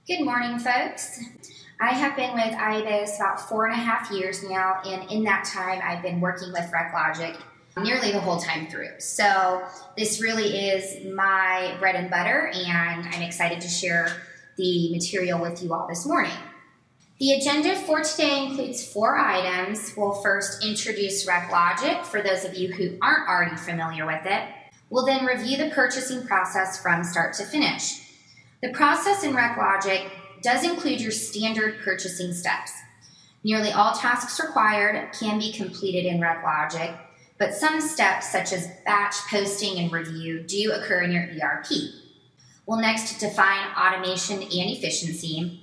Good morning, folks. I have been with IBIS about 4.5 years now, and in that time, I've been working with ReQlogic nearly the whole time through. So this really is my bread and butter, and I'm excited to share the material with you all this morning. The agenda for today includes 4 items. We'll first introduce ReQlogic for those of you who aren't already familiar with it. We'll then review the purchasing process from start to finish. The process in ReQlogic does include your standard purchasing steps. Nearly all tasks required can be completed in ReQlogic, but some steps such as batch posting and review do occur in your ERP. We'll next define automation and efficiency.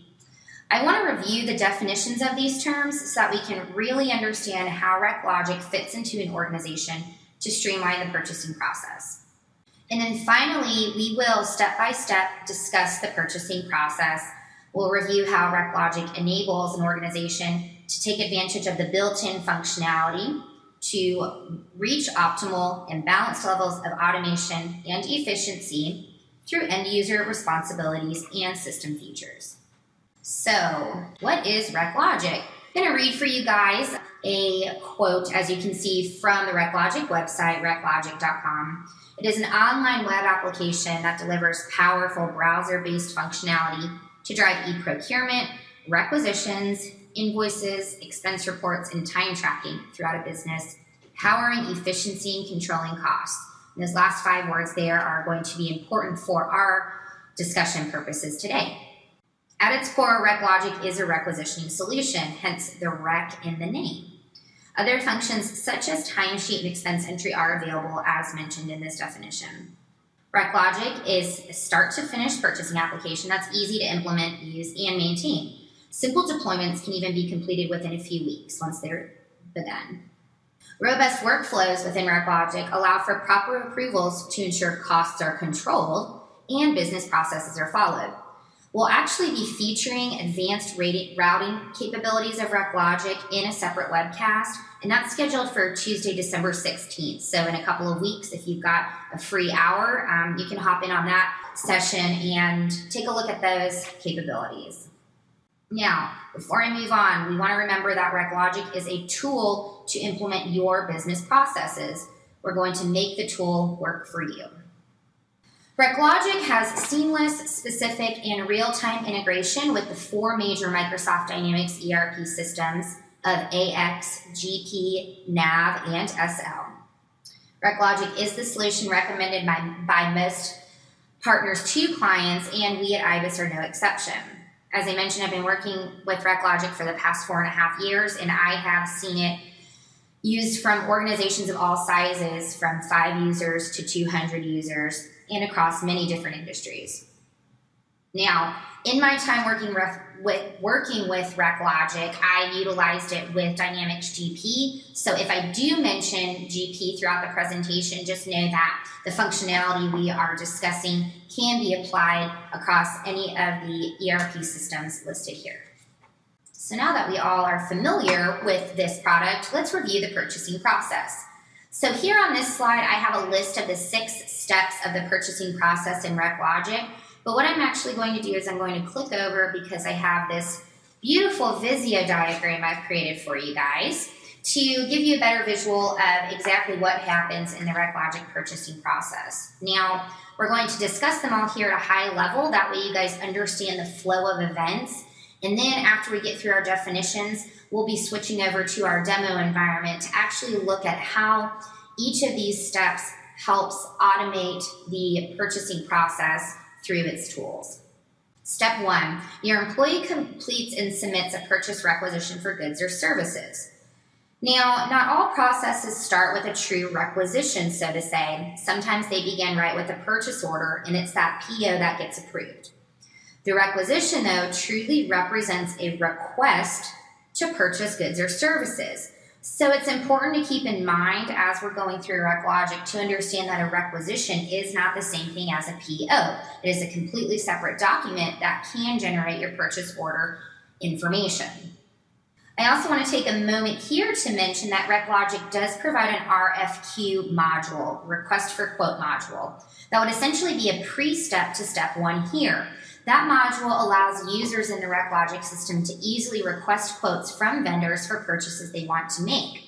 I want to review the definitions of these terms so that we can really understand how ReQlogic fits into an organization to streamline the purchasing process. And then finally, we will step-by-step discuss the purchasing process. We'll review how ReQlogic enables an organization to take advantage of the built-in functionality to reach optimal and balanced levels of automation and efficiency through end-user responsibilities and system features. So, what is ReQlogic? I'm going to read for you guys a quote, as you can see, from the ReQlogic website, requlogic.com. It is an online web application that delivers powerful browser-based functionality to drive e-procurement, requisitions, invoices, expense reports, and time tracking throughout a business, powering efficiency and controlling costs. And those last 5 words there are going to be important for our discussion purposes today. At its core, ReQlogic is a requisitioning solution, hence the rec in the name. Other functions such as timesheet and expense entry are available as mentioned in this definition. ReQlogic is a start-to-finish purchasing application that's easy to implement, use, and maintain. Simple deployments can even be completed within a few weeks once they're begun. Robust workflows within ReQlogic allow for proper approvals to ensure costs are controlled and business processes are followed. We'll actually be featuring advanced routing capabilities of ReQlogic in a separate webcast, and that's scheduled for Tuesday, December 16th. So in a couple of weeks, if you've got a free hour, you can hop in on that session and take a look at those capabilities. Now, before I move on, we want to remember that ReQlogic is a tool to implement your business processes. We're going to make the tool work for you. ReQlogic has seamless, specific, and real-time integration with the 4 major Microsoft Dynamics ERP systems of AX, GP, NAV, and SL. ReQlogic is the solution recommended by most partners to clients, and we at IBIS are no exception. As I mentioned, I've been working with ReQlogic for the past 4.5 years, and I have seen it used from organizations of all sizes, from 5 users to 200 users, and across many different industries. Now, in my time working with ReQlogic, I utilized it with Dynamics GP. So if I do mention GP throughout the presentation, just know that the functionality we are discussing can be applied across any of the ERP systems listed here. So now that we all are familiar with this product, let's review the purchasing process. So here on this slide, I have a list of the 6 steps of the purchasing process in ReQlogic. But what I'm actually going to do is I'm going to click over, because I have this beautiful Visio diagram I've created for you guys to give you a better visual of exactly what happens in the ReQlogic purchasing process. Now, we're going to discuss them all here at a high level. That way you guys understand the flow of events. And then after we get through our definitions, we'll be switching over to our demo environment to actually look at how each of these steps helps automate the purchasing process through its tools. Step 1, your employee completes and submits a purchase requisition for goods or services. Now, not all processes start with a true requisition, so to say. Sometimes they begin right with a purchase order, and it's that PO that gets approved. The requisition, though, truly represents a request to purchase goods or services. So it's important to keep in mind as we're going through ReQlogic to understand that a requisition is not the same thing as a PO. It is a completely separate document that can generate your purchase order information. I also want to take a moment here to mention that ReQlogic does provide an RFQ module, request for quote module, that would essentially be a pre-step to step 1 here. That module allows users in the ReQlogic system to easily request quotes from vendors for purchases they want to make.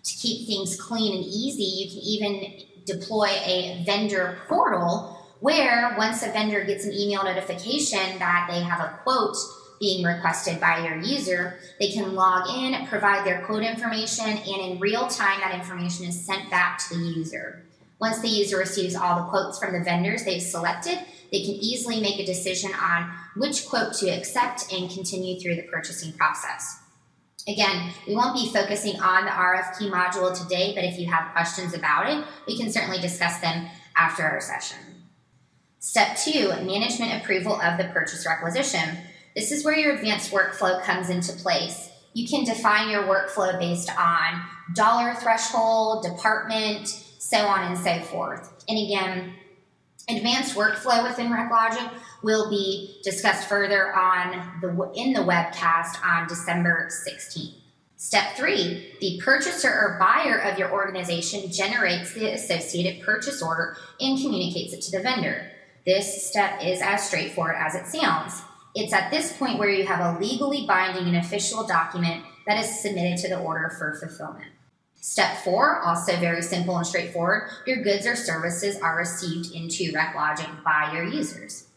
To keep things clean and easy, you can even deploy a vendor portal where once a vendor gets an email notification that they have a quote being requested by your user, they can log in, provide their quote information, and in real time that information is sent back to the user. Once the user receives all the quotes from the vendors they've selected, they can easily make a decision on which quote to accept and continue through the purchasing process. Again, we won't be focusing on the RFQ module today, but if you have questions about it, we can certainly discuss them after our session. Step 2, management approval of the purchase requisition. This is where your advanced workflow comes into place. You can define your workflow based on dollar threshold, department, so on and so forth. And again, advanced workflow within ReQlogic will be discussed further in the webcast on December 16th. Step 3, the purchaser or buyer of your organization generates the associated purchase order and communicates it to the vendor. This step is as straightforward as it sounds. It's at this point where you have a legally binding and official document that is submitted to the order for fulfillment. Step 4, also very simple and straightforward, your goods or services are received into ReQlogic by your users.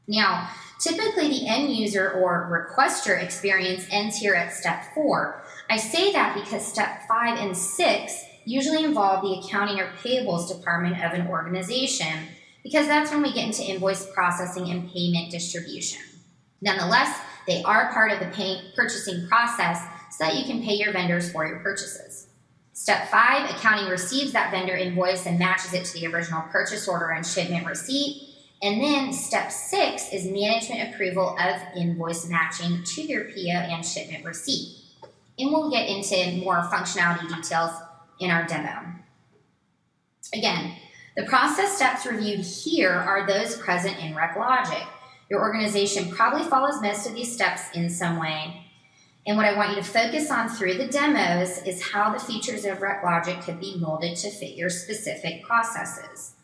Now, typically the end user or requester experience ends here at step 4. I say that because step 5 and 6 usually involve the accounting or payables department of an organization, because that's when we get into invoice processing and payment distribution. Nonetheless, they are part of the purchasing process so that you can pay your vendors for your purchases. Step 5, accounting receives that vendor invoice and matches it to the original purchase order and shipment receipt. And then step 6 is management approval of invoice matching to your PO and shipment receipt. And we'll get into more functionality details in our demo. Again, the process steps reviewed here are those present in ReQlogic. Your organization probably follows most of these steps in some way. And what I want you to focus on through the demos is how the features of ReQlogic could be molded to fit your specific processes.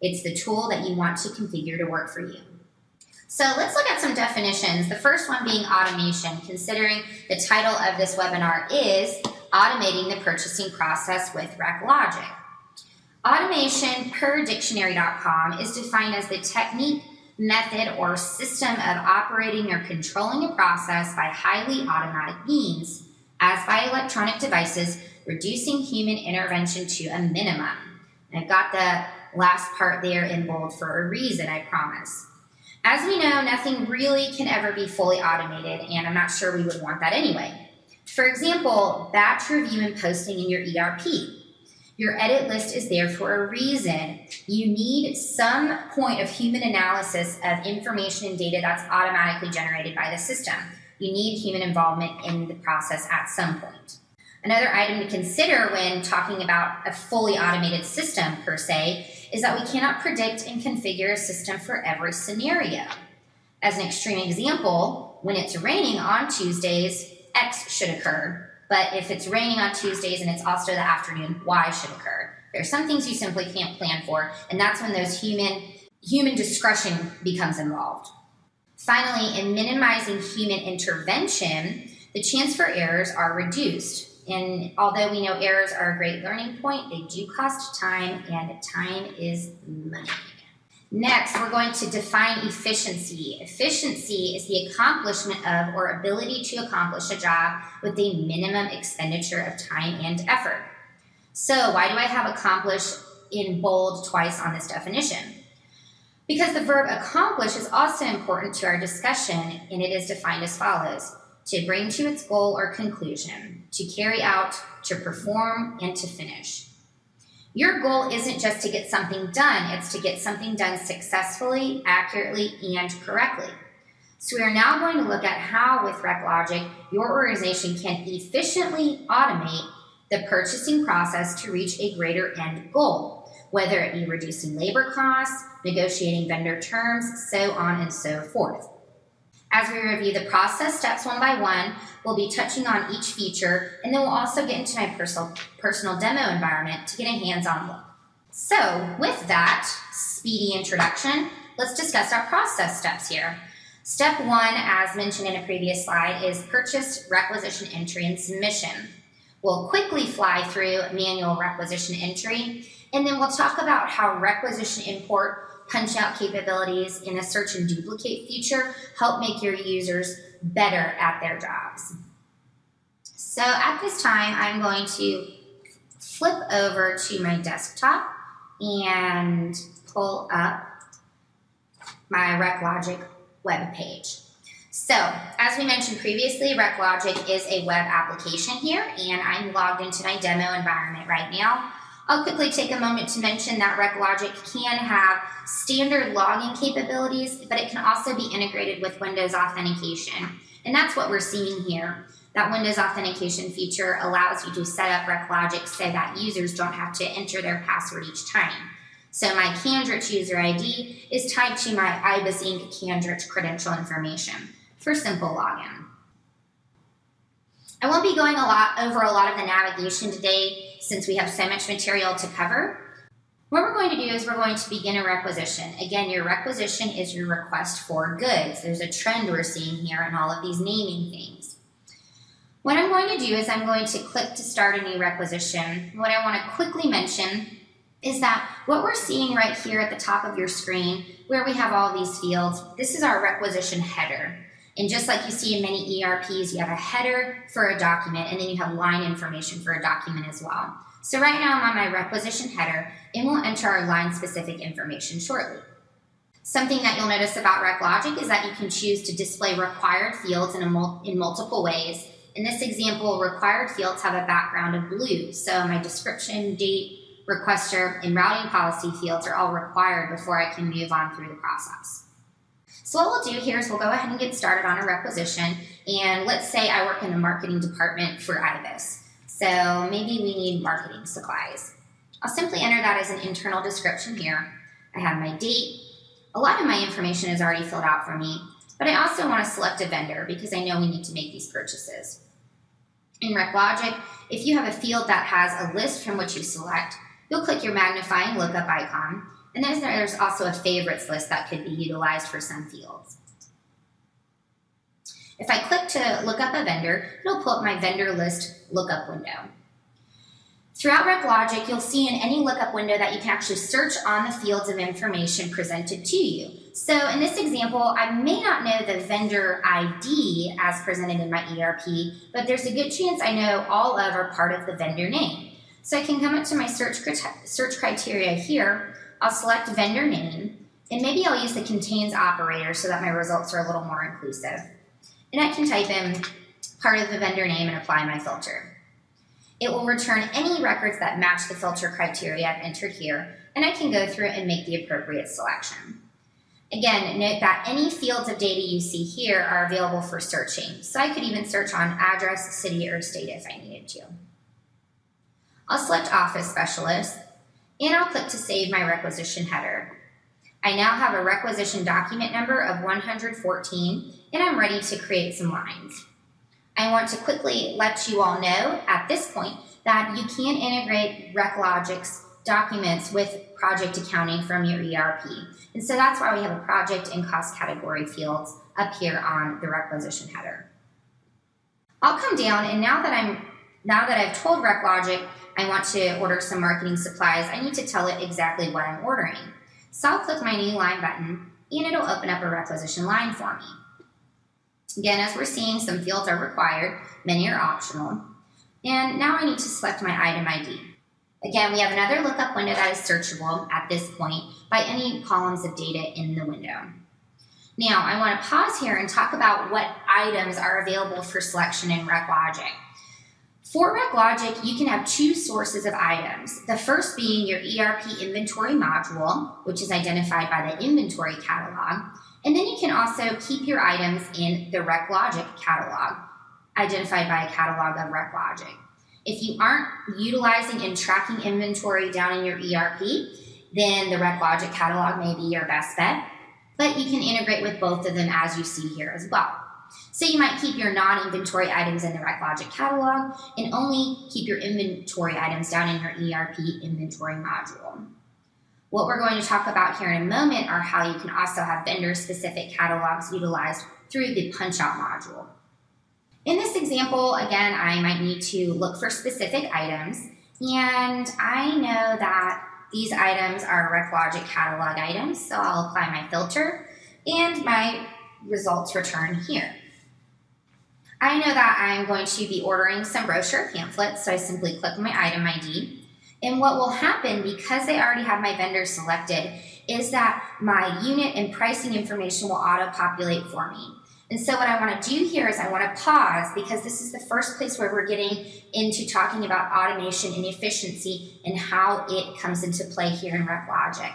It's the tool that you want to configure to work for you. So let's look at some definitions. The first one being automation, considering the title of this webinar is Automating the Purchasing Process with ReQlogic. Automation per dictionary.com is defined as the technique, method, or system of operating or controlling a process by highly automatic means, as by electronic devices, reducing human intervention to a minimum. And I've got the last part there in bold for a reason, I promise. As we know, nothing really can ever be fully automated, and I'm not sure we would want that anyway. For example, batch review and posting in your ERP. Your edit list is there for a reason. You need some point of human analysis of information and data that's automatically generated by the system. You need human involvement in the process at some point. Another item to consider when talking about a fully automated system per se is that we cannot predict and configure a system for every scenario. As an extreme example, when it's raining on Tuesdays, X should occur. But if it's raining on Tuesdays and it's also the afternoon, Y should occur. There are some things you simply can't plan for, and that's when those human discretion becomes involved. Finally, in minimizing human intervention, the chance for errors are reduced. And although we know errors are a great learning point, they do cost time, and time is money. Next, we're going to define efficiency. Efficiency is the accomplishment of or ability to accomplish a job with a minimum expenditure of time and effort. So why do I have accomplish in bold twice on this definition? Because the verb accomplish is also important to our discussion, and it is defined as follows: to bring to its goal or conclusion, to carry out, to perform, and to finish. Your goal isn't just to get something done, it's to get something done successfully, accurately, and correctly. So we are now going to look at how, with ReQlogic, your organization can efficiently automate the purchasing process to reach a greater end goal, whether it be reducing labor costs, negotiating vendor terms, so on and so forth. As we review the process steps one by one, we'll be touching on each feature, and then we'll also get into my personal demo environment to get a hands-on look. So with that speedy introduction, let's discuss our process steps here. Step one, as mentioned in a previous slide, is purchase, requisition entry, and submission. We'll quickly fly through manual requisition entry, and then we'll talk about how requisition import punch-out capabilities in a search and duplicate feature help make your users better at their jobs. So at this time, I'm going to flip over to my desktop and pull up my ReQlogic web page. So, as we mentioned previously, ReQlogic is a web application here, and I'm logged into my demo environment right now. I'll quickly take a moment to mention that ReQlogic can have standard logging capabilities, but it can also be integrated with Windows authentication. And that's what we're seeing here. That Windows authentication feature allows you to set up ReQlogic so that users don't have to enter their password each time. So my Candrich user ID is tied to my IBIS Inc. Candrich credential information for simple login. I won't be going over a lot of the navigation today since we have so much material to cover. What we're going to do is we're going to begin a requisition. Again, your requisition is your request for goods. There's a trend we're seeing here in all of these naming things. What I'm going to do is I'm going to click to start a new requisition. What I want to quickly mention is that what we're seeing right here at the top of your screen, where we have all these fields, this is our requisition header. And just like you see in many ERPs, you have a header for a document, and then you have line information for a document as well. So right now I'm on my requisition header, and we'll enter our line-specific information shortly. Something that you'll notice about ReQlogic is that you can choose to display required fields in multiple ways. In this example, required fields have a background of blue, so my description, date, requester, and routing policy fields are all required before I can move on through the process. So what we'll do here is we'll go ahead and get started on a requisition, and let's say I work in the marketing department for IBIS. So maybe we need marketing supplies. I'll simply enter that as an internal description here. I have my date. A lot of my information is already filled out for me, but I also want to select a vendor because I know we need to make these purchases. In ReQlogic, if you have a field that has a list from which you select, you'll click your magnifying lookup icon, and then there's also a favorites list that could be utilized for some fields. If I click to look up a vendor, it'll pull up my vendor list lookup window. Throughout ReQlogic, you'll see in any lookup window that you can actually search on the fields of information presented to you. So in this example, I may not know the vendor ID as presented in my ERP, but there's a good chance I know all of or part of the vendor name. So I can come up to my search criteria here. I'll select vendor name, and maybe I'll use the contains operator so that my results are a little more inclusive. And I can type in part of the vendor name and apply my filter. It will return any records that match the filter criteria I've entered here, and I can go through and make the appropriate selection. Again, note that any fields of data you see here are available for searching, so I could even search on address, city, or state if I needed to. I'll select Office Specialist, and I'll click to save my requisition header. I now have a requisition document number of 114, and I'm ready to create some lines. I want to quickly let you all know at this point that you can integrate ReQlogic's documents with project accounting from your ERP. And so that's why we have a project and cost category fields up here on the requisition header. I'll come down, and now that I've told ReQlogic I want to order some marketing supplies, I need to tell it exactly what I'm ordering. So I'll click my new line button, and it'll open up a requisition line for me. Again, as we're seeing, some fields are required, many are optional. And now I need to select my item ID. Again, we have another lookup window that is searchable at this point by any columns of data in the window. Now, I want to pause here and talk about what items are available for selection in ReQlogic. For ReQlogic, you can have two sources of items. The first being your ERP inventory module, which is identified by the inventory catalog. And then you can also keep your items in the ReQlogic catalog, identified by a catalog of ReQlogic. If you aren't utilizing and tracking inventory down in your ERP, then the ReQlogic catalog may be your best bet, but you can integrate with both of them as you see here as well. So you might keep your non-inventory items in the ReQlogic catalog and only keep your inventory items down in your ERP inventory module. What we're going to talk about here in a moment are how you can also have vendor-specific catalogs utilized through the punch-out module. In this example, again, I might need to look for specific items, and I know that these items are ReQlogic catalog items, so I'll apply my filter and my results return here. I know that I'm going to be ordering some brochure pamphlets, so I simply click my item ID. And what will happen, because I already have my vendors selected, is that my unit and pricing information will auto-populate for me. And so what I want to do here is I want to pause, because this is the first place where we're getting into talking about automation and efficiency and how it comes into play here in ReQlogic.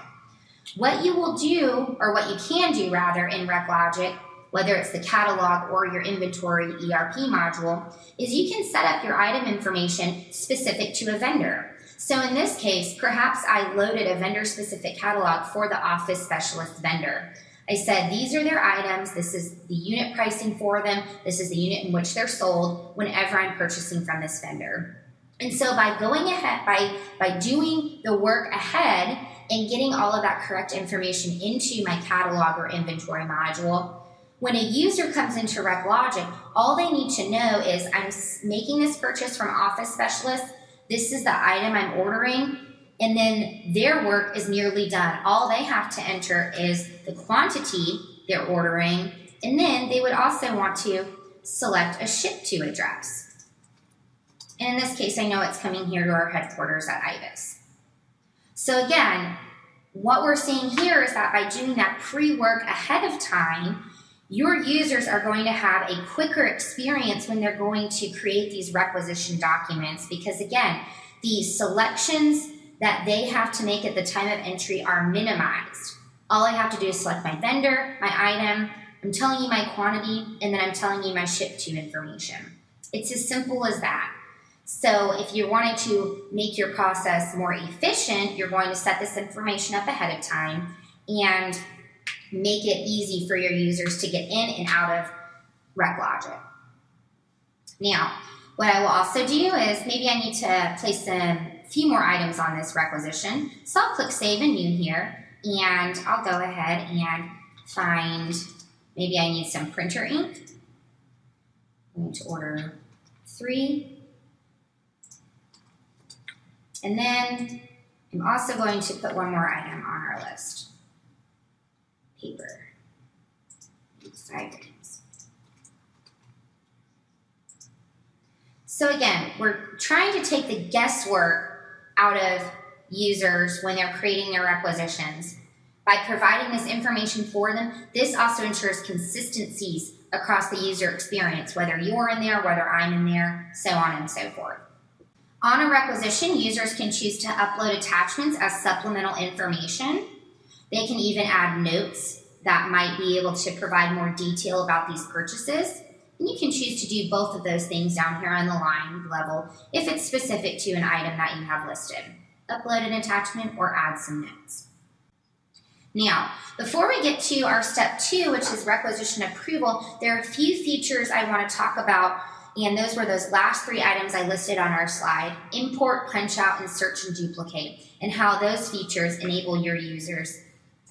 What you will do, or what you can do rather, in ReQlogic, whether it's the catalog or your inventory ERP module, is you can set up your item information specific to a vendor. So in this case, perhaps I loaded a vendor-specific catalog for the office specialist vendor. I said, these are their items, this is the unit pricing for them, this is the unit in which they're sold whenever I'm purchasing from this vendor. And so by going ahead, by doing the work ahead and getting all of that correct information into my catalog or inventory module, when a user comes into ReQlogic, all they need to know is I'm making this purchase from Office Specialist, this is the item I'm ordering, and then their work is nearly done. All they have to enter is the quantity they're ordering, and then they would also want to select a ship to address. And in this case, I know it's coming here to our headquarters at IBIS. So again, what we're seeing here is that by doing that pre-work ahead of time, your users are going to have a quicker experience when they're going to create these requisition documents, because again, the selections that they have to make at the time of entry are minimized. All I have to do is select my vendor, my item, I'm telling you my quantity, and then I'm telling you my ship to information. It's as simple as that. So if you wanted to make your process more efficient, you're going to set this information up ahead of time and make it easy for your users to get in and out of ReQlogic. Now, what I will also do is maybe I need to place a few more items on this requisition. So I'll click Save and New here, and I'll go ahead and find, maybe I need some printer ink. I'm going to order 3. And then I'm also going to put one more item on our list. Paper. 5 items. So again, we're trying to take the guesswork out of users when they're creating their requisitions. By providing this information for them, this also ensures consistencies across the user experience, whether you're in there, whether I'm in there, so on and so forth. On a requisition, users can choose to upload attachments as supplemental information. They can even add notes that might be able to provide more detail about these purchases. And you can choose to do both of those things down here on the line level if it's specific to an item that you have listed. Upload an attachment or add some notes. Now, before we get to our step 2, which is requisition approval, there are a few features I want to talk about, and those were those last 3 items I listed on our slide: import, punch out, and search and duplicate, and how those features enable your users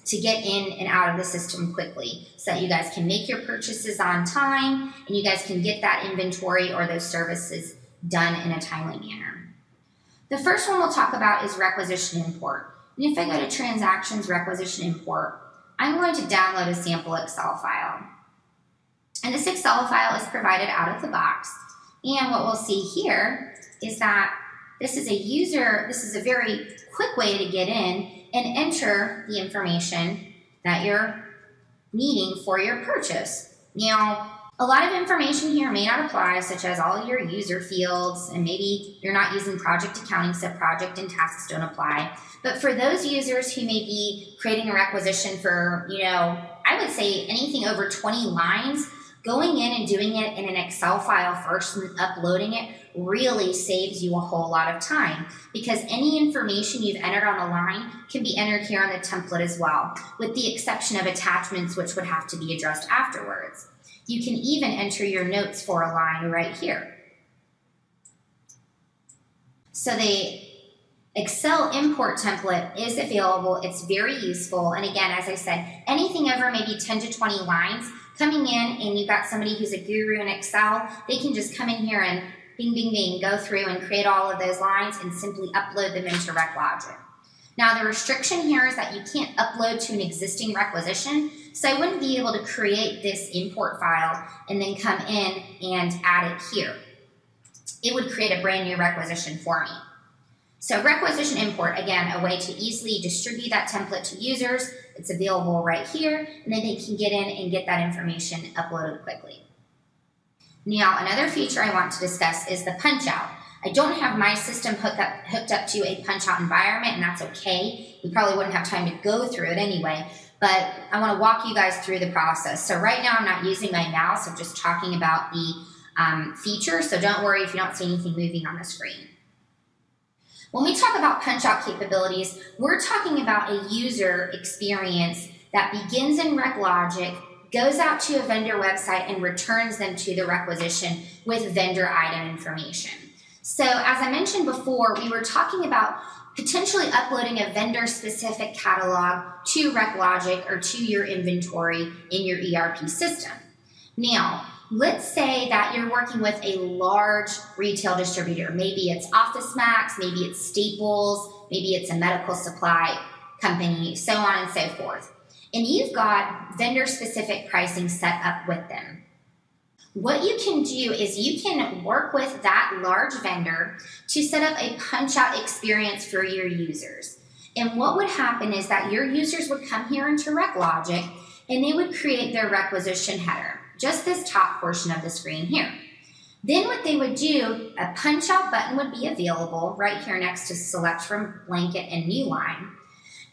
to get in and out of the system quickly so that you guys can make your purchases on time and you guys can get that inventory or those services done in a timely manner. The first one we'll talk about is requisition import. And if I go to transactions, requisition import, I'm going to download a sample Excel file. And this Excel file is provided out of the box. And what we'll see here is that this is a very quick way to get in and enter the information that you're needing for your purchase. Now, a lot of information here may not apply, such as all your user fields, and maybe you're not using project accounting, so project and tasks don't apply. But for those users who may be creating a requisition for, I would say anything over 20 lines, going in and doing it in an Excel file first and uploading it really saves you a whole lot of time, because any information you've entered on a line can be entered here on the template as well, with the exception of attachments, which would have to be addressed afterwards. You can even enter your notes for a line right here. So Excel import template is available. It's very useful. And again, as I said, anything over maybe 10 to 20 lines coming in, and you've got somebody who's a guru in Excel, they can just come in here and bing, bing, bing, go through and create all of those lines and simply upload them into ReQlogic. Now, the restriction here is that you can't upload to an existing requisition, so I wouldn't be able to create this import file and then come in and add it here. It would create a brand new requisition for me. So requisition import, again, a way to easily distribute that template to users. It's available right here, and then they can get in and get that information uploaded quickly. Now, another feature I want to discuss is the punch out. I don't have my system hooked up to a punch out environment, and that's okay. We probably wouldn't have time to go through it anyway, but I want to walk you guys through the process. So right now I'm not using my mouse. I'm just talking about the feature, so don't worry if you don't see anything moving on the screen. When we talk about punch out capabilities, we're talking about a user experience that begins in ReQlogic, goes out to a vendor website, and returns them to the requisition with vendor item information. So as I mentioned before, we were talking about potentially uploading a vendor-specific catalog to ReQlogic or to your inventory in your ERP system. Now, let's say that you're working with a large retail distributor. Maybe it's Office Max, maybe it's Staples, maybe it's a medical supply company, so on and so forth. And you've got vendor-specific pricing set up with them. What you can do is you can work with that large vendor to set up a punch-out experience for your users. And what would happen is that your users would come here into ReQlogic and they would create their requisition header, just this top portion of the screen here. Then what they would do, a punch-out button would be available right here next to select from blanket and new line.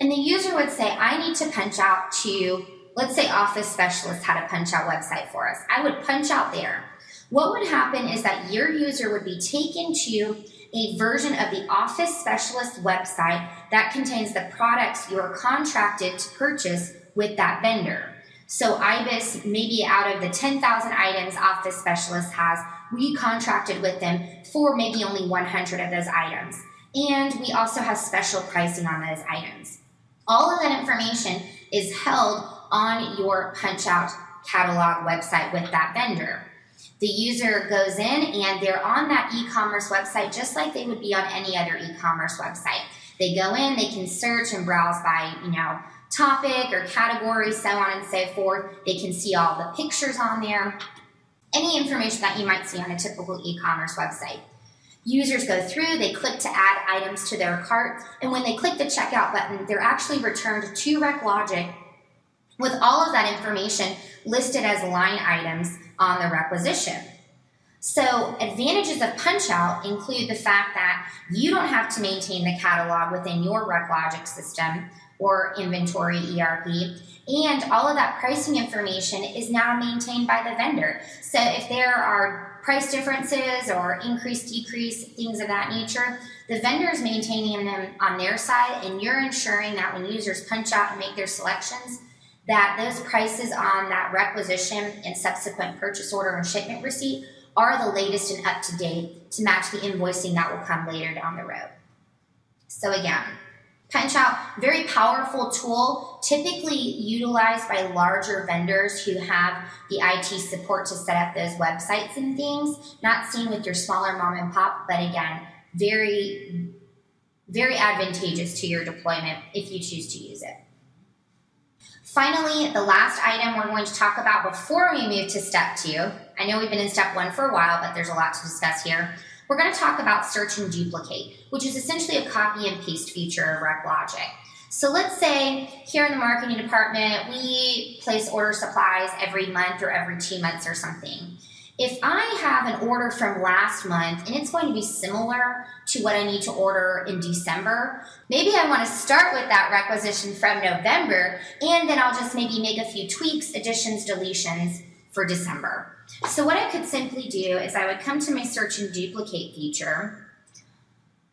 And the user would say, I need to punch out to, let's say Office Specialist had a punch-out website for us. I would punch out there. What would happen is that your user would be taken to a version of the Office Specialist website that contains the products you're contracted to purchase with that vendor. So IBIS, maybe out of the 10,000 items Office Specialist has, we contracted with them for maybe only 100 of those items. And we also have special pricing on those items. All of that information is held on your punch-out catalog website with that vendor. The user goes in and they're on that e-commerce website just like they would be on any other e-commerce website. They go in, they can search and browse by, topic or category, so on and so forth. They can see all the pictures on there, any information that you might see on a typical e-commerce website. Users go through, they click to add items to their cart, and when they click the checkout button, they're actually returned to ReQlogic with all of that information listed as line items on the requisition. So advantages of punch-out include the fact that you don't have to maintain the catalog within your ReQlogic system or inventory ERP, and all of that pricing information is now maintained by the vendor. So if there are price differences or increase, decrease, things of that nature, the vendor is maintaining them on their side, and you're ensuring that when users punch out and make their selections, that those prices on that requisition and subsequent purchase order and shipment receipt are the latest and up to date to match the invoicing that will come later down the road. So again, punch-out, very powerful tool, typically utilized by larger vendors who have the IT support to set up those websites and things, not seen with your smaller mom and pop, but again, very, very advantageous to your deployment if you choose to use it. Finally, the last item we're going to talk about before we move to step 2, I know we've been in step 1 for a while, but there's a lot to discuss here. We're going to talk about search and duplicate, which is essentially a copy and paste feature of ReQlogic. So let's say here in the marketing department, we place order supplies every month or every 2 months or something. If I have an order from last month and it's going to be similar to what I need to order in December, maybe I want to start with that requisition from November, and then I'll just maybe make a few tweaks, additions, deletions for December. So what I could simply do is I would come to my search and duplicate feature.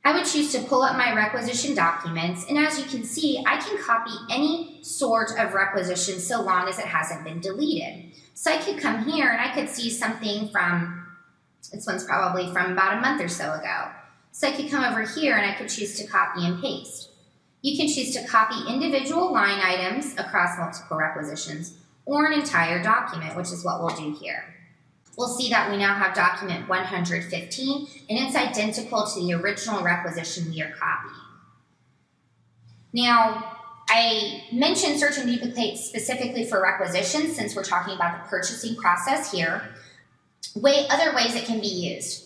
I would choose to pull up my requisition documents, and as you can see, I can copy any sort of requisition so long as it hasn't been deleted. So I could come here and I could see something from, this one's probably from about a month or so ago. So I could come over here and I could choose to copy and paste. You can choose to copy individual line items across multiple requisitions or an entire document, which is what we'll do here. We'll see that we now have document 115, and it's identical to the original requisition we are copying. Now, I mentioned search and duplicate specifically for requisitions since we're talking about the purchasing process here. Other ways it can be used.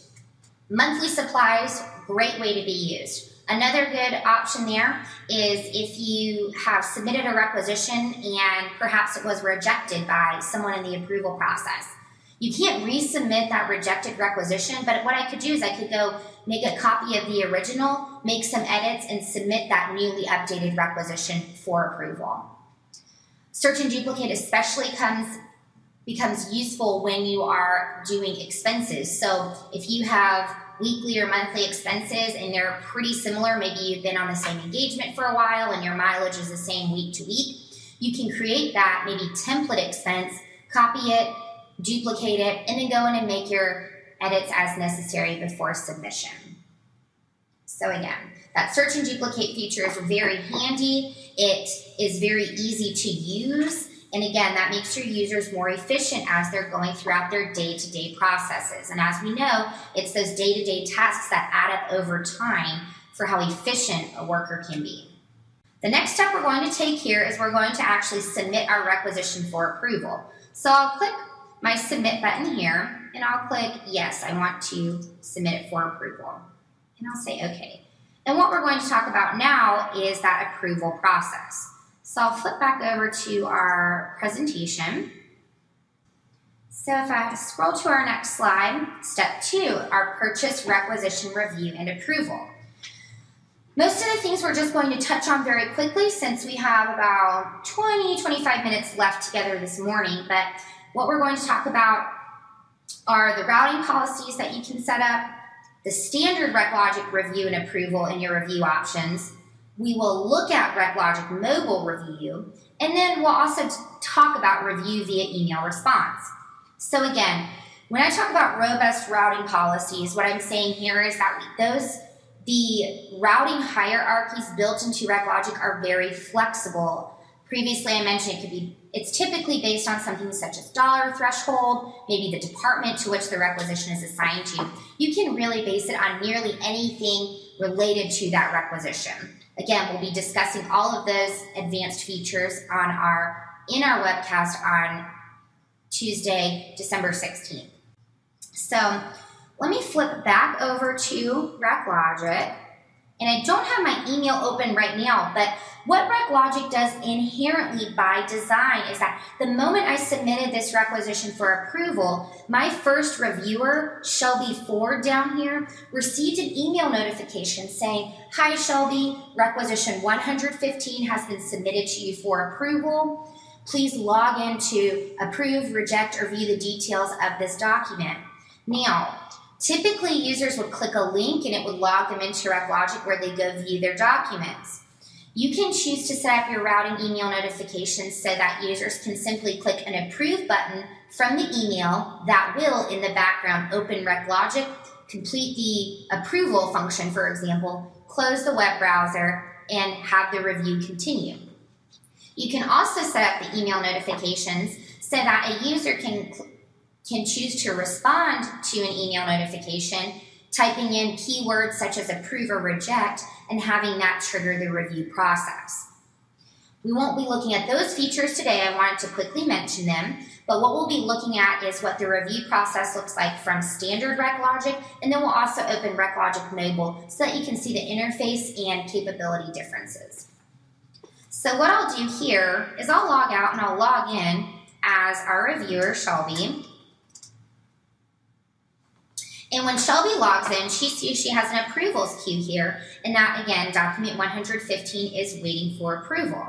Monthly supplies, great way to be used. Another good option there is if you have submitted a requisition and perhaps it was rejected by someone in the approval process. You can't resubmit that rejected requisition, but what I could do is I could go make a copy of the original, make some edits, and submit that newly updated requisition for approval. Search and duplicate especially becomes useful when you are doing expenses. So if you have weekly or monthly expenses and they're pretty similar, maybe you've been on the same engagement for a while and your mileage is the same week to week, you can create that maybe template expense, copy it, duplicate it, and then go in and make your edits as necessary before submission. So again, that search and duplicate feature is very handy. It is very easy to use. And again, that makes your users more efficient as they're going throughout their day-to-day processes. And as we know, it's those day-to-day tasks that add up over time for how efficient a worker can be. The next step we're going to take here is we're going to actually submit our requisition for approval. So I'll click my submit button here, and I'll click yes, I want to submit it for approval. And I'll say okay. And what we're going to talk about now is that approval process. So I'll flip back over to our presentation. So if I scroll to our next slide, step 2, our purchase requisition review and approval. Most of the things we're just going to touch on very quickly since we have about 20-25 minutes left together this morning, but what we're going to talk about are the routing policies that you can set up, the standard ReQlogic review and approval in your review options. We will look at ReQlogic mobile review, and then we'll also talk about review via email response. So again, when I talk about robust routing policies, what I'm saying here is that the routing hierarchies built into ReQlogic are very flexible. Previously, I mentioned it's typically based on something such as dollar threshold, maybe the department to which the requisition is assigned to. You can really base it on nearly anything related to that requisition. Again, we'll be discussing all of those advanced features in our webcast on Tuesday, December 16th. So let me flip back over to ReQlogic. And I don't have my email open right now, but what ReQlogic does inherently by design is that the moment I submitted this requisition for approval, my first reviewer, Shelby Ford down here, received an email notification saying, "Hi Shelby, requisition 115 has been submitted to you for approval. Please log in to approve, reject, or view the details of this document." Now, typically, users would click a link and it would log them into ReQlogic where they go view their documents. You can choose to set up your routing email notifications so that users can simply click an approve button from the email that will, in the background, open ReQlogic, complete the approval function, for example, close the web browser, and have the review continue. You can also set up the email notifications so that a user can choose to respond to an email notification, typing in keywords such as approve or reject, and having that trigger the review process. We won't be looking at those features today. I wanted to quickly mention them, but what we'll be looking at is what the review process looks like from standard ReQlogic, and then we'll also open ReQlogic Mobile so that you can see the interface and capability differences. So what I'll do here is I'll log out and I'll log in as our reviewer, Shelby. And when Shelby logs in, she sees she has an approvals queue here, and that, again, document 115 is waiting for approval.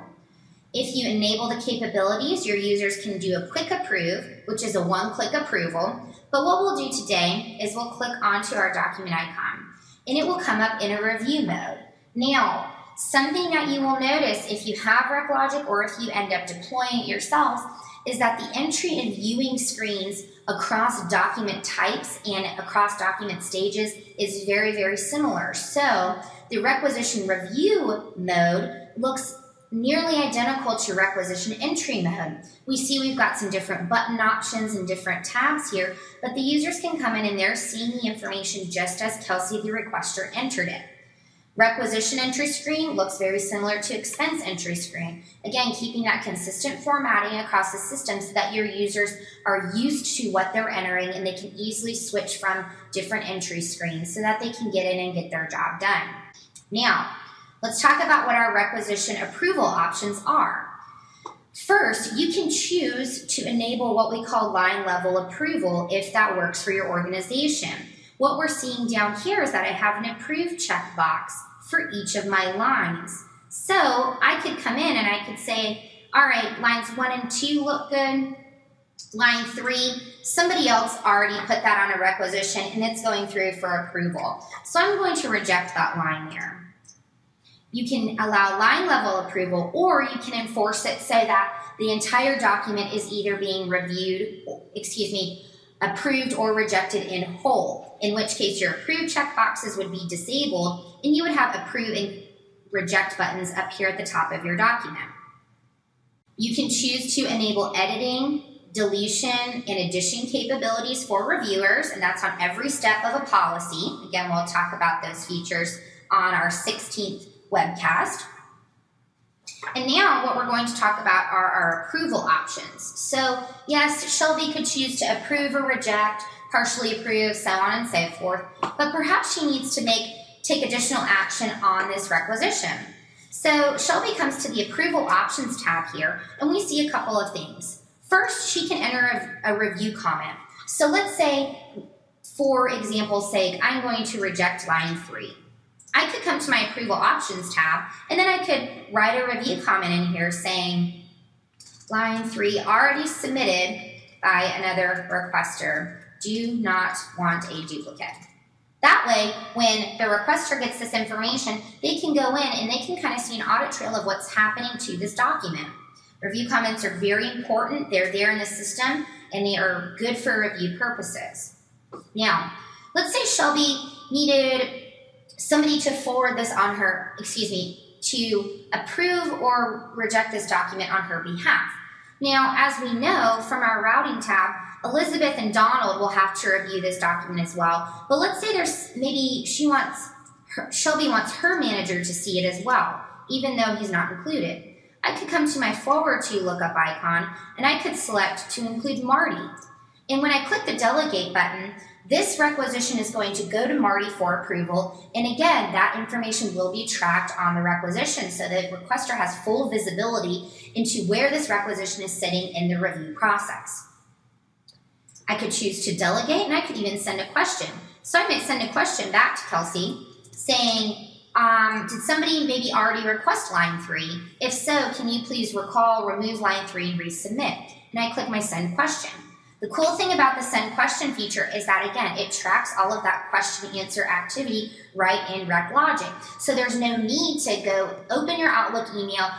If you enable the capabilities, your users can do a quick approve, which is a one-click approval. But what we'll do today is we'll click onto our document icon, and it will come up in a review mode. Now, something that you will notice if you have ReQlogic or if you end up deploying it yourselves is that the entry and viewing screens across document types and across document stages is very, very similar. So the requisition review mode looks nearly identical to requisition entry mode. We see we've got some different button options and different tabs here, but the users can come in and they're seeing the information just as Kelsey, the requester, entered it. Requisition entry screen looks very similar to expense entry screen. Again, keeping that consistent formatting across the system so that your users are used to what they're entering and they can easily switch from different entry screens so that they can get in and get their job done. Now, let's talk about what our requisition approval options are. First, you can choose to enable what we call line level approval if that works for your organization. What we're seeing down here is that I have an approve checkbox for each of my lines. So I could come in and I could say, all right, lines 1 and 2 look good. Line 3, somebody else already put that on a requisition and it's going through for approval. So I'm going to reject that line there. You can allow line level approval, or you can enforce it so that the entire document is either being approved or rejected in whole, in which case your approve checkboxes would be disabled and you would have approve and reject buttons up here at the top of your document. You can choose to enable editing, deletion, and addition capabilities for reviewers, and that's on every step of a policy. Again, we'll talk about those features on our 16th webcast. And now what we're going to talk about are our approval options. So yes, Shelby could choose to approve or reject, partially approve, so on and so forth, but perhaps she needs to take additional action on this requisition. So Shelby comes to the approval options tab here, and we see a couple of things. First, she can enter a review comment. So let's say, for example's sake, I'm going to reject line 3. I could come to my approval options tab, and then I could write a review comment in here saying, line 3 already submitted by another requester. Do not want a duplicate. That way, when the requester gets this information, they can go in and they can kind of see an audit trail of what's happening to this document. Review comments are very important. They're there in the system, and they are good for review purposes. Now, let's say Shelby needed somebody to forward this on her, to approve or reject this document on her behalf. Now, as we know from our routing tab, Elizabeth and Donald will have to review this document as well. But let's say Shelby wants her manager to see it as well, even though he's not included. I could come to my forward to lookup icon and I could select to include Marty. And when I click the delegate button, this requisition is going to go to Marty for approval, and again, that information will be tracked on the requisition so the requester has full visibility into where this requisition is sitting in the review process. I could choose to delegate, and I could even send a question. So I might send a question back to Kelsey saying, did somebody maybe already request line 3? If so, can you please recall, remove line 3 and resubmit? And I click my send question. The cool thing about the send question feature is that, again, it tracks all of that question answer activity right in ReQlogic. So there's no need to go open your Outlook email,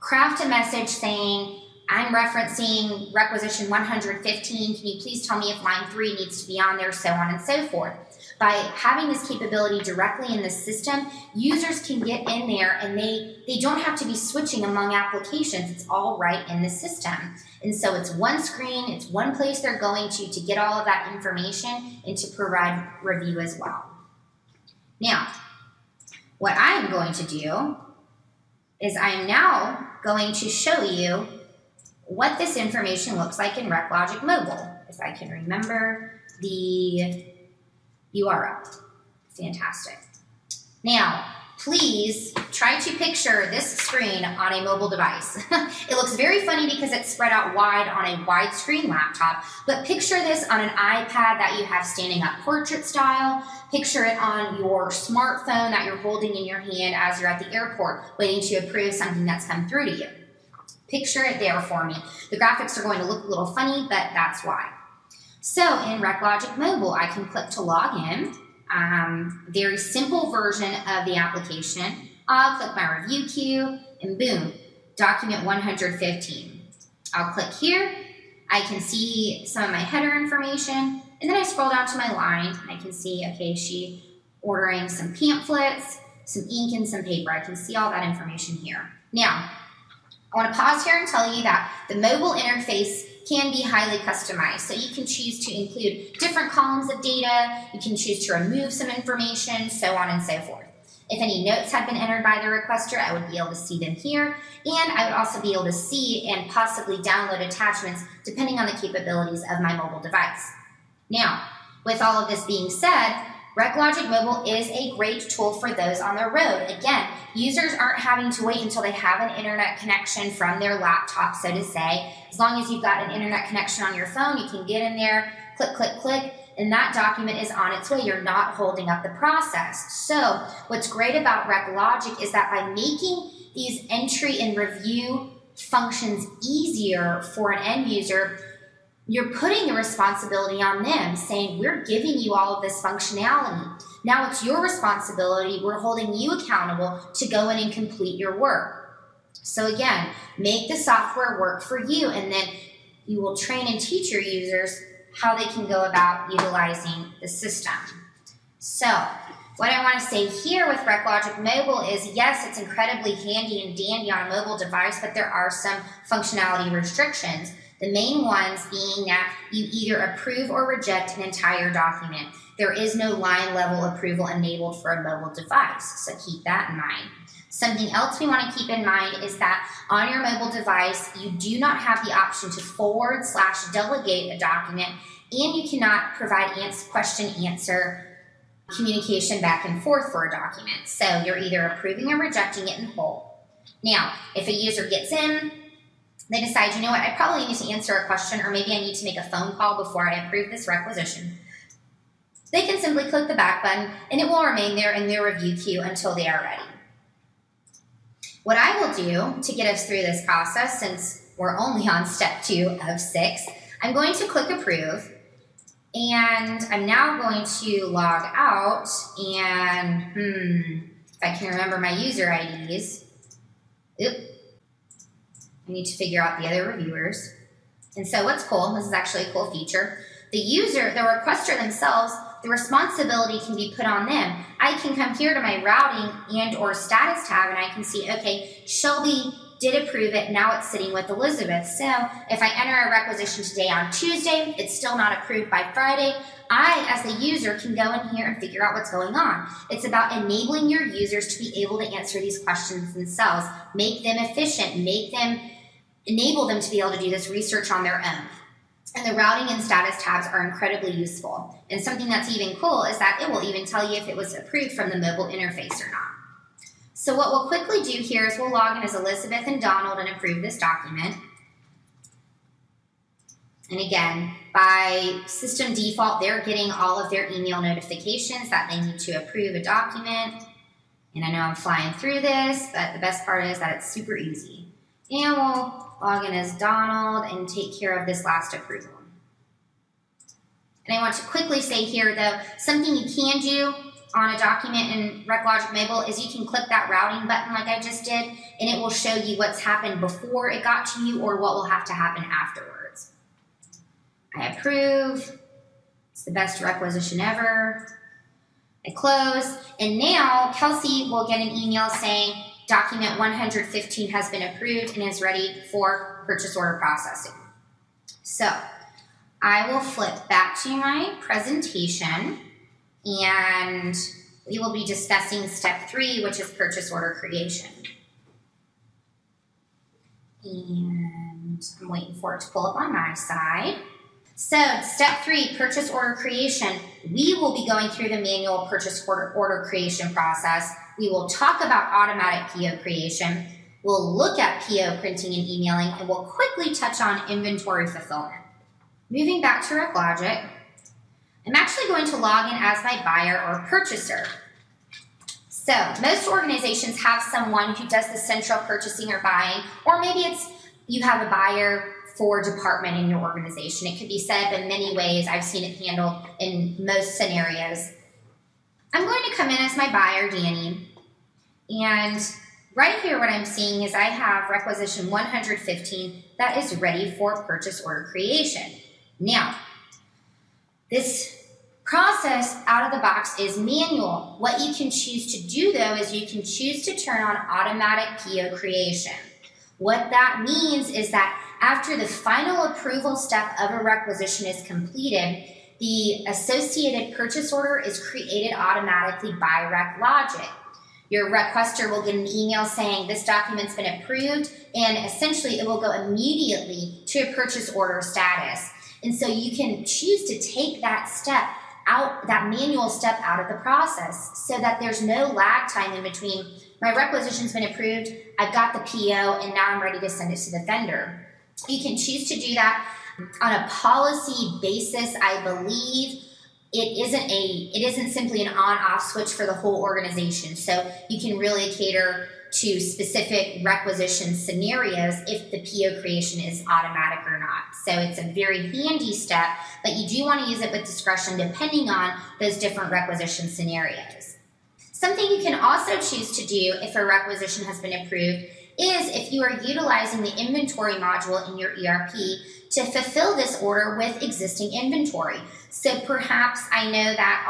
craft a message saying, I'm referencing requisition 115. Can you please tell me if line 3 needs to be on there, so on and so forth. By having this capability directly in the system, users can get in there and they don't have to be switching among applications. It's all right in the system. And so it's one screen, it's one place they're going to get all of that information and to provide review as well. Now, what I am going to do is I am now going to show you what this information looks like in ReQlogic Mobile, if I can remember the URL. Fantastic. Now, please try to picture this screen on a mobile device. It looks very funny because it's spread out wide on a widescreen laptop, but picture this on an iPad that you have standing up portrait style. Picture it on your smartphone that you're holding in your hand as you're at the airport waiting to approve something that's come through to you. Picture it there for me. The graphics are going to look a little funny, but that's why. So in ReQlogic Mobile, I can click to log in. Very simple version of the application. I'll click my review queue, and boom, document 115. I'll click here. I can see some of my header information, and then I scroll down to my line, and I can see, okay, she ordering some pamphlets, some ink, and some paper. I can see all that information here. Now, I want to pause here and tell you that the mobile interface can be highly customized. So you can choose to include different columns of data, you can choose to remove some information, so on and so forth. If any notes had been entered by the requester, I would be able to see them here, and I would also be able to see and possibly download attachments depending on the capabilities of my mobile device. Now, with all of this being said, ReQlogic Mobile is a great tool for those on the road. Again, users aren't having to wait until they have an internet connection from their laptop, so to say. As long as you've got an internet connection on your phone, you can get in there, click, click, click, and that document is on its way. You're not holding up the process. So what's great about ReQlogic is that by making these entry and review functions easier for an end user, you're putting the responsibility on them, saying, we're giving you all of this functionality. Now it's your responsibility. We're holding you accountable to go in and complete your work. So again, make the software work for you, and then you will train and teach your users how they can go about utilizing the system. So what I want to say here with ReQlogic Mobile is, yes, it's incredibly handy and dandy on a mobile device, but there are some functionality restrictions. The main ones being that you either approve or reject an entire document. There is no line level approval enabled for a mobile device, so keep that in mind. Something else we want to keep in mind is that on your mobile device, you do not have the option to forward/delegate a document, and you cannot provide question-answer communication back and forth for a document. So you're either approving or rejecting it in whole. Now, if a user gets in, they decide, you know what, I probably need to answer a question, or maybe I need to make a phone call before I approve this requisition. They can simply click the back button, and it will remain there in their review queue until they are ready. What I will do to get us through this process, since we're only on step 2 of 6, I'm going to click approve, and I'm now going to log out, and if I can remember my user IDs, I need to figure out the other reviewers. And so what's cool, this is actually a cool feature, the user, the requester themselves, the responsibility can be put on them. I can come here to my routing and or status tab, and I can see, okay, Shelby did approve it, now it's sitting with Elizabeth. So if I enter a requisition today on Tuesday, it's still not approved by Friday, I, as the user, can go in here and figure out what's going on. It's about enabling your users to be able to answer these questions themselves, make them efficient, enable them to be able to do this research on their own. And the routing and status tabs are incredibly useful. And something that's even cool is that it will even tell you if it was approved from the mobile interface or not. So what we'll quickly do here is we'll log in as Elizabeth and Donald and approve this document. And again, by system default, they're getting all of their email notifications that they need to approve a document. And I know I'm flying through this, but the best part is that it's super easy. And we'll log in as Donald and take care of this last approval. And I want to quickly say here, though, something you can do on a document in ReQlogic Mobile is you can click that routing button like I just did, and it will show you what's happened before it got to you or what will have to happen afterwards. I approve. It's the best requisition ever. I close. And now Kelsey will get an email saying, document 115 has been approved and is ready for purchase order processing. So I will flip back to my presentation, and we will be discussing step 3, which is purchase order creation. And I'm waiting for it to pull up on my side. So step 3, purchase order creation. We will be going through the manual purchase order creation process. We will talk about automatic PO creation. We'll look at PO printing and emailing, and we'll quickly touch on inventory fulfillment. Moving back to ReQlogic, I'm actually going to log in as my buyer or purchaser. So most organizations have someone who does the central purchasing or buying, or maybe it's you have a buyer for department in your organization. It could be set up in many ways. I've seen it handled in most scenarios. I'm going to come in as my buyer, Danny, and Right here, what I'm seeing is I have requisition 115 that is ready for purchase order creation. Now, this process out of the box is manual. What you can choose to do though is you can choose to turn on automatic PO creation. What that means is that after the final approval step of a requisition is completed, the associated purchase order is created automatically by ReQlogic. Your requester will get an email saying this document's been approved, and essentially it will go immediately to a purchase order status. And so you can choose to take that step out, that manual step out of the process, so that there's no lag time in between. My requisition's been approved, I've got the PO, and now I'm ready to send it to the vendor. You can choose to do that on a policy basis. I believe it isn't simply an on-off switch for the whole organization. So you can really cater to specific requisition scenarios if the PO creation is automatic or not. So it's a very handy step, but you do want to use it with discretion depending on those different requisition scenarios. Something you can also choose to do if a requisition has been approved is if you are utilizing the inventory module in your ERP to fulfill this order with existing inventory. So perhaps I know that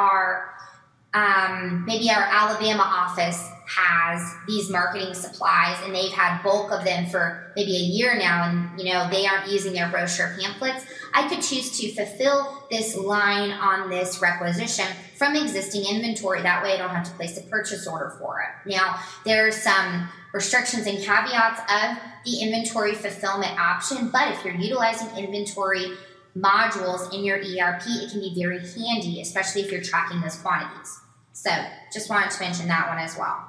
maybe our Alabama office has these marketing supplies and they've had bulk of them for maybe a year now, and they aren't using their brochure pamphlets. I could choose to fulfill this line on this requisition from existing inventory. That way I don't have to place a purchase order for it. Now, there are some restrictions and caveats of the inventory fulfillment option, but if you're utilizing inventory modules in your ERP, it can be very handy, especially if you're tracking those quantities. So just wanted to mention that one as well.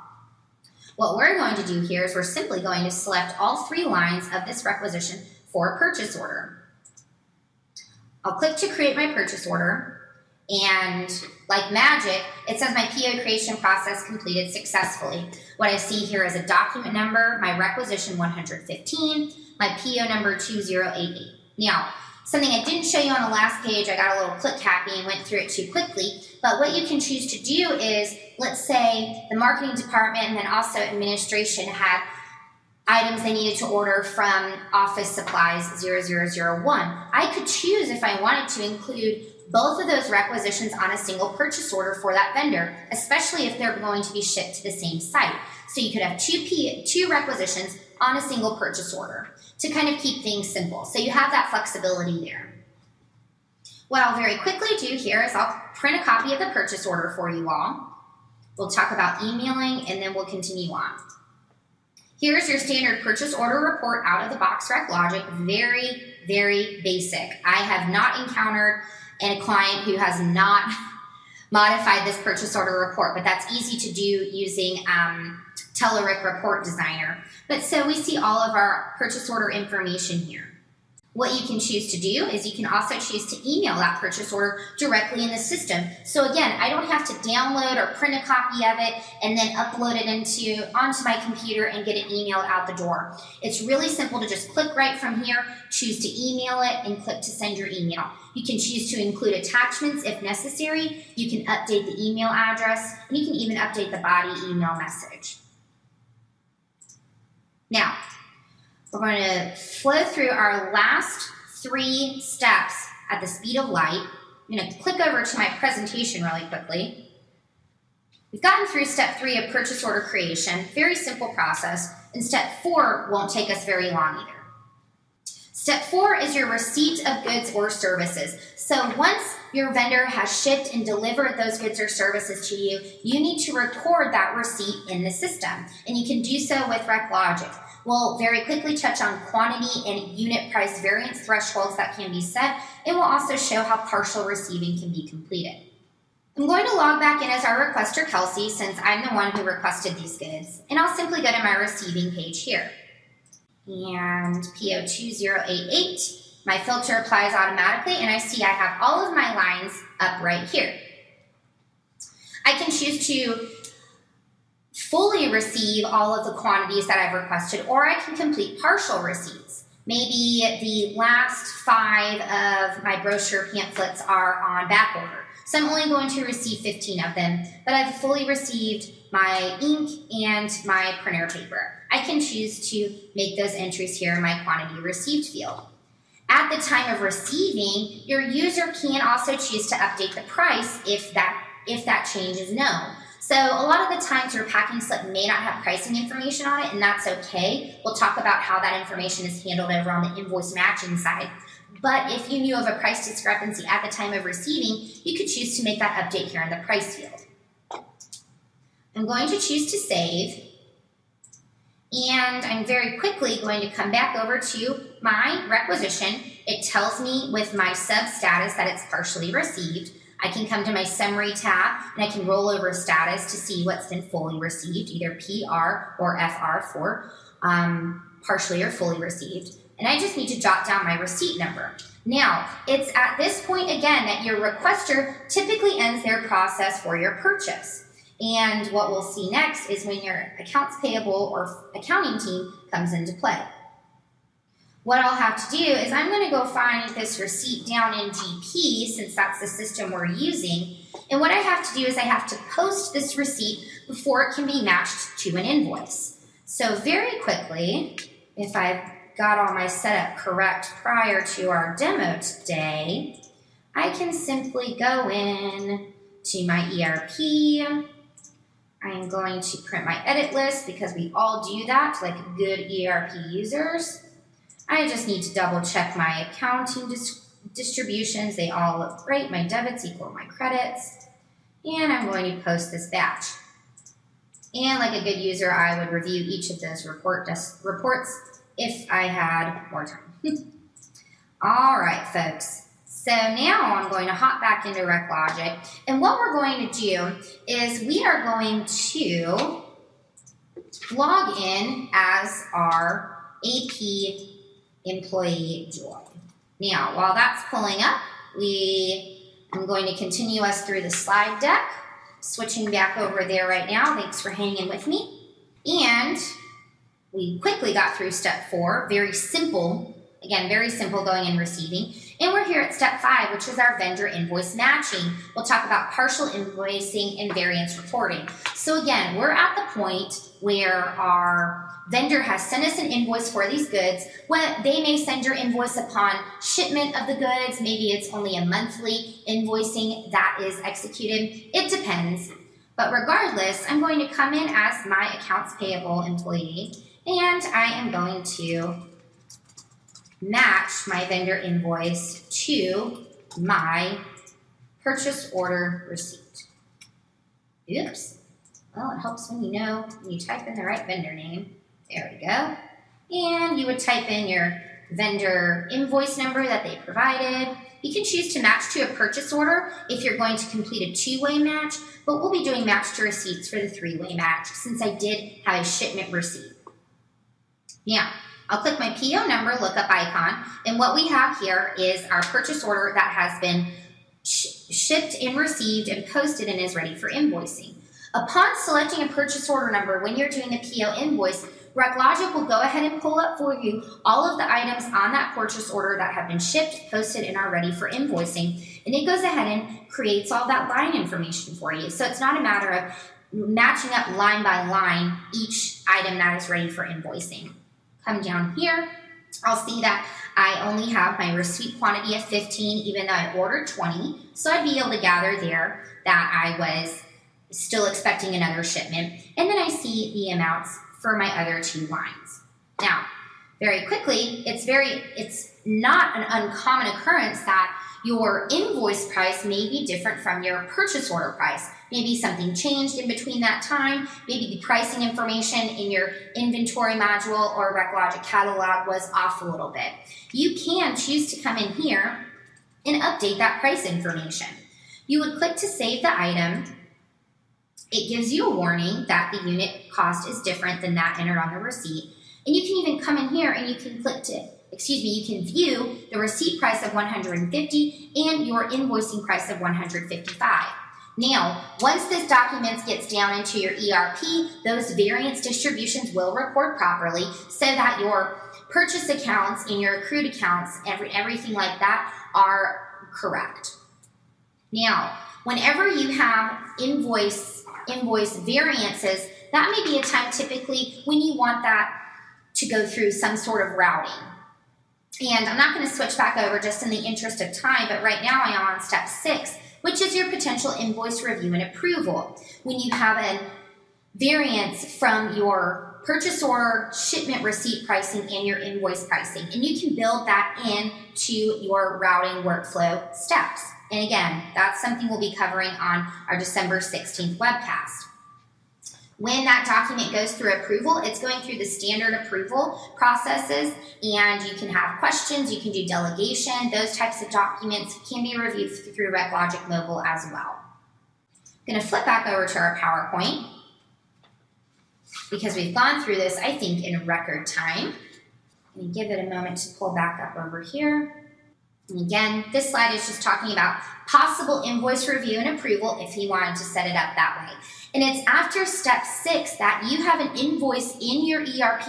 What we're going to do here is we're simply going to select all 3 lines of this requisition for a purchase order. I'll click to create my purchase order, and like magic, it says my PO creation process completed successfully. What I see here is a document number, my requisition 115, my PO number 2088. Now, something I didn't show you on the last page, I got a little click happy and went through it too quickly, but what you can choose to do is, let's say the marketing department and then also administration had items they needed to order from office supplies 0001. I could choose if I wanted to include both of those requisitions on a single purchase order for that vendor, especially if they're going to be shipped to the same site. So you could have two requisitions on a single purchase order to kind of keep things simple. So you have that flexibility there. What I'll very quickly do here is I'll print a copy of the purchase order for you all. We'll talk about emailing and then we'll continue on. Here's your standard purchase order report out of the box ReQlogic. Very, very basic. I have not encountered a client who has not modified this purchase order report, but that's easy to do using Telerik Report Designer. But so we see all of our purchase order information here. What you can choose to do is you can also choose to email that purchase order directly in the system. So again, I don't have to download or print a copy of it and then upload it onto my computer and get it emailed out the door. It's really simple to just click right from here, choose to email it, and click to send your email. You can choose to include attachments if necessary. You can update the email address, and you can even update the body email message. Now, we're going to flow through our last 3 steps at the speed of light. I'm going to click over to my presentation really quickly. We've gotten through step 3 of purchase order creation, very simple process, and step 4 won't take us very long either. Step 4 is your receipt of goods or services. So once your vendor has shipped and delivered those goods or services to you, you need to record that receipt in the system, and you can do so with ReQlogic. We'll very quickly touch on quantity and unit price variance thresholds that can be set, and we'll also show how partial receiving can be completed. I'm going to log back in as our requester, Kelsey, since I'm the one who requested these goods, and I'll simply go to my receiving page here. And PO 2088, my filter applies automatically, and I see I have all of my lines up right here. I can choose to fully receive all of the quantities that I've requested, or I can complete partial receipts. Maybe the last 5 of my brochure pamphlets are on back order. So I'm only going to receive 15 of them, but I've fully received my ink and my printer paper. I can choose to make those entries here in my quantity received field. At the time of receiving, your user can also choose to update the price if that change is known. So a lot of the times your packing slip may not have pricing information on it, and that's okay. We'll talk about how that information is handled over on the invoice matching side. But if you knew of a price discrepancy at the time of receiving, you could choose to make that update here in the price field. I'm going to choose to save, and I'm very quickly going to come back over to my requisition. It tells me with my sub status that it's partially received. I can come to my summary tab and I can roll over status to see what's been fully received, either PR or FR for partially or fully received. And I just need to jot down my receipt number. Now, it's at this point again that your requester typically ends their process for your purchase. And what we'll see next is when your accounts payable or accounting team comes into play. What I'll have to do is I'm going to go find this receipt down in GP, since that's the system we're using. And what I have to do is I have to post this receipt before it can be matched to an invoice. So very quickly, if I've got all my setup correct prior to our demo today, I can simply go in to my ERP. I'm going to print my edit list because we all do that like good ERP users. I just need to double check my accounting distributions. They all look great. My debits equal my credits. And I'm going to post this batch. And like a good user, I would review each of those reports if I had more time. All right, folks. So now I'm going to hop back into ReQlogic. And what we're going to do is we are going to log in as our AP employee Joy. Now, while that's pulling up, I'm going to continue us through the slide deck, switching back over there right now. Thanks for hanging with me. And we quickly got through step 4, very simple. Again, very simple going and receiving. And we're here at step 5, which is our vendor invoice matching. We'll talk about partial invoicing and variance reporting. So again, we're at the point where our vendor has sent us an invoice for these goods. When they may send your invoice upon shipment of the goods. Maybe it's only a monthly invoicing that is executed. It depends. But regardless, I'm going to come in as my accounts payable employee, and I am going to match my vendor invoice to my purchase order receipt. Oops. Well, it helps when you type in the right vendor name. There we go. And you would type in your vendor invoice number that they provided. You can choose to match to a purchase order if you're going to complete a 2-way match, but we'll be doing match to receipts for the 3-way match since I did have a shipment receipt. Now, I'll click my PO number lookup icon, and what we have here is our purchase order that has been shipped and received and posted and is ready for invoicing. Upon selecting a purchase order number when you're doing the PO invoice, ReQlogic will go ahead and pull up for you all of the items on that purchase order that have been shipped, posted, and are ready for invoicing. And it goes ahead and creates all that line information for you. So it's not a matter of matching up line by line each item that is ready for invoicing. Come down here, I'll see that I only have my receipt quantity of 15, even though I ordered 20. So I'd be able to gather there that I was still expecting another shipment. And then I see the amounts for my other 2 lines. Now, very quickly, it's not an uncommon occurrence that your invoice price may be different from your purchase order price. Maybe something changed in between that time. Maybe the pricing information in your inventory module or ReQlogic catalog was off a little bit. You can choose to come in here and update that price information. You would click to save the item. It gives you a warning that the unit cost is different than that entered on the receipt. And you can even come in here and you can you can view the receipt price of $150 and your invoicing price of $155. Now, once this document gets down into your ERP, those variance distributions will record properly so that your purchase accounts and your accrued accounts, everything like that are correct. Now, whenever you have invoice variances, that may be a time typically when you want that to go through some sort of routing. And I'm not going to switch back over just in the interest of time, but right now I am on step 6, which is your potential invoice review and approval. When you have a variance from your purchase order, shipment receipt pricing, and your invoice pricing. And you can build that into your routing workflow steps. And again, that's something we'll be covering on our December 16th webcast. When that document goes through approval, it's going through the standard approval processes, and you can have questions, you can do delegation. Those types of documents can be reviewed through ReQlogic Mobile as well. I'm going to flip back over to our PowerPoint because we've gone through this, I think, in record time. I'm going to give it a moment to pull back up over here. And again, this slide is just talking about possible invoice review and approval if you wanted to set it up that way. And it's after step 6 that you have an invoice in your ERP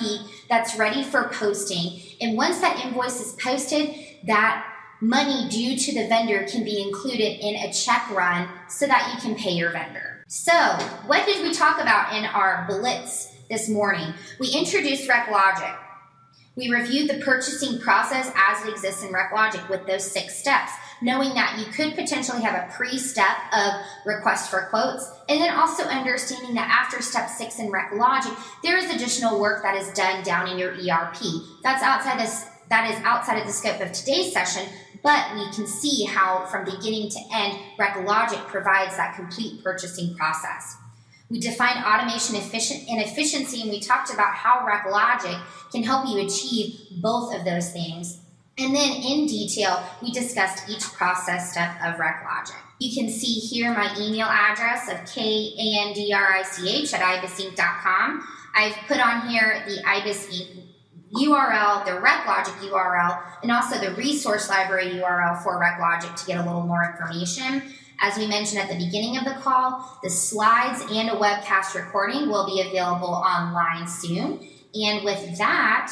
that's ready for posting. And once that invoice is posted, that money due to the vendor can be included in a check run so that you can pay your vendor. So what did we talk about in our blitz this morning? We introduced ReQlogic. We reviewed the purchasing process as it exists in ReQlogic with those 6 steps, knowing that you could potentially have a pre-step of request for quotes, and then also understanding that after step 6 in ReQlogic, there is additional work that is done down in your ERP. That is outside of the scope of today's session, but we can see how from beginning to end, ReQlogic provides that complete purchasing process. We defined automation and efficiency, and we talked about how ReQlogic can help you achieve both of those things. And then in detail, we discussed each process step of ReQlogic. You can see here my email address of kandrich@ibisinc.com. I've put on here the IBIS URL, the ReQlogic URL, and also the resource library URL for ReQlogic to get a little more information. As we mentioned at the beginning of the call, the slides and a webcast recording will be available online soon. And with that,